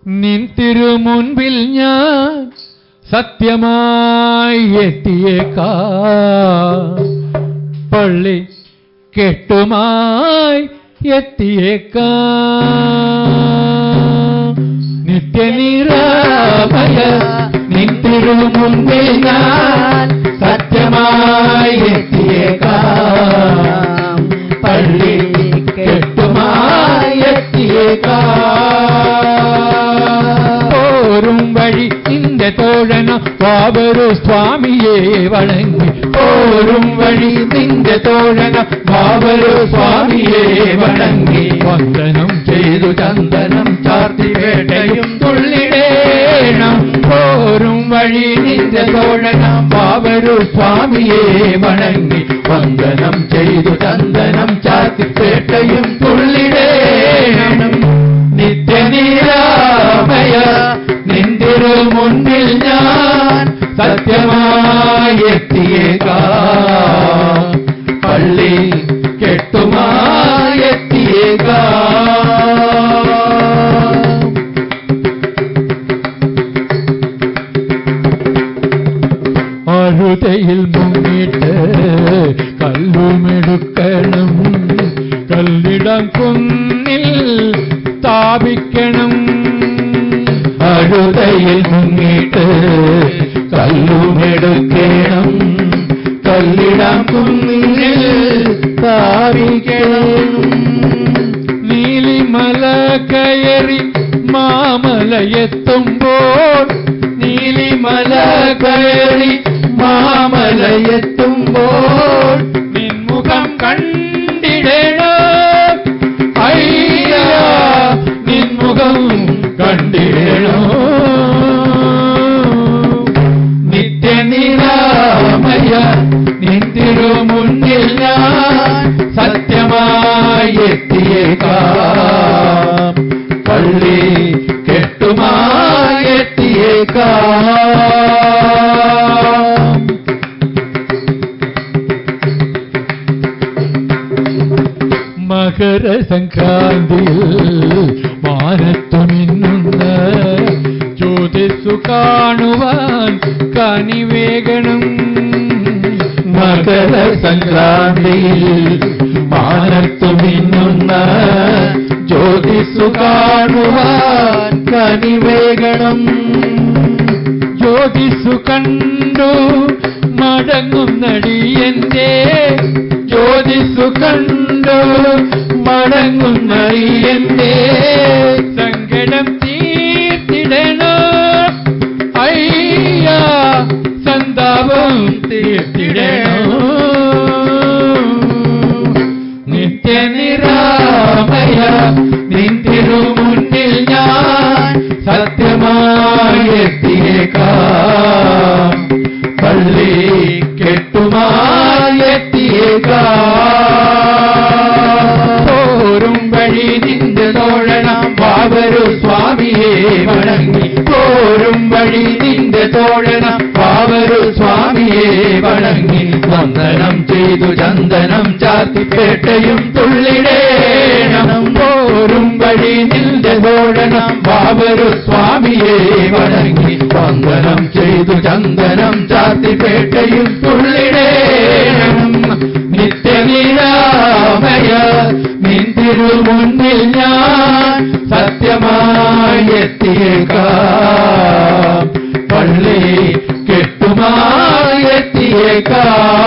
നിൻ തിരുമുൻപിൽ ഞാൻ സത്യമായി എത്തിയേക്കാം, പള്ളി കെട്ടുമായി എത്തിയേക്കാം. നിത്യനിരാമയ നിൻ തിരുമുൻപിൽ ഞാൻ സത്യമായി എത്തിയേക്കാം, പള്ളി കെട്ടുമായി എത്തിയേക്കാം. പോരും വഴി നിന്റെ തോഴന വാവരു സ്വാമിയെ വണങ്ങി, പോരും വഴി നിന്റെ തോഴന വാവരു സ്വാമിയെ വണങ്ങി, വന്ദനം ചെയ്തു ചന്ദനം ചാർത്തി വേട്ടയും തുള്ളിടേണം. പോരും വഴി നിന്റെ തോഴന വാവരു സ്വാമിയെ വണങ്ങി, വന്ദനം ചെയ്തു ചന്ദനം ചാർത്തി വേട്ടയും തുള്ളിടേണം. നിത്യനിരാമയ നിന്തിരു മുന്നിൽ ഞാൻ സത്യമായി എത്തിയേക്കാം, പള്ളി കെട്ടുമായി എത്തിയേക്കാം. അഴുതയിൽ മുങ്ങിട്ട് കല്ലുമെടുക്കണം, കല്ലിടം കുന്നിൽ സ്ഥാപിക്കണം. അഴുതയിൽ മുങ്ങിട്ട് കല്ലുമെടുക്കണം, കല്ലിടം കുന്നിൽ സ്ഥാപിക്കണം. നീലിമല കയറി മാമലയെത്തുമ്പോൾ, നീലിമല കയറി മാമലയെത്തുമ്പോൾ നിൻമുഖം കണ്ടിടണം, അയ്യ നിൻമുഖം കണ്ടിടണം. നിത്യനിരാമയ നിന്തിരു മുന്നിൽ ഞാൻ സത്യമായി എത്തിയേക്കാം, പള്ളി കെട്ടുമായി എത്തിയേക്കാം. മകരസംക്രാന്തിയിൽ മാനത്തു മിന്നുന്ന ജ്യോതിസ്സു കാണുവാൻ കനിവേഗണം. മകരസംക്രാന്തിയിൽ മാനത്തു മിന്നുന്ന ജ്യോതിസ്സു കാണുവാൻ കനിവേഗണം. ജ്യോതിസ്സു കണ്ടു മടങ്ങുന്നടിയന്റെ, ജ്യോതിസ്സു കണ്ടു മടങ്ങുന്നടിയന്റെ സങ്കടം തീർത്തിടണം, അയ്യ സന്താപം തീർത്തിടണം. നിത്യനിരാമയ നിന്തിരു മുന്നിൽ ഞാൻ സത്യമായി എത്തിയേക്കാം, പള്ളി കെട്ടുമായി എത്തിയേക്കാം. പോരും വഴി നിന്റെ തോഴണം വാവരു സ്വാമിയെ വണങ്ങി, പോരും വഴി നിന്റെ തോഴണം വാവരു സ്വാമിയെ വണങ്ങി, വന്ദനം ചെയ്തു ചന്ദനം ചാർത്തി പേട്ടയും തുള്ളിടേണം. പോരും വഴി നിന്റെ തോഴണം വാവരു സ്വാമിയെ വണങ്ങി, വന്ദനം ചെയ്തു ചന്ദനം ചാർത്തി പേട്ടയും തുള്ളിടേണം. നിത്യനിരാമയ നിന്തിരു മുന്നിൽ ഞാൻ സത്യമായി എത്തിയേക്കാം, പള്ളി കെട്ടുമായി എത്തിയേക്കാം.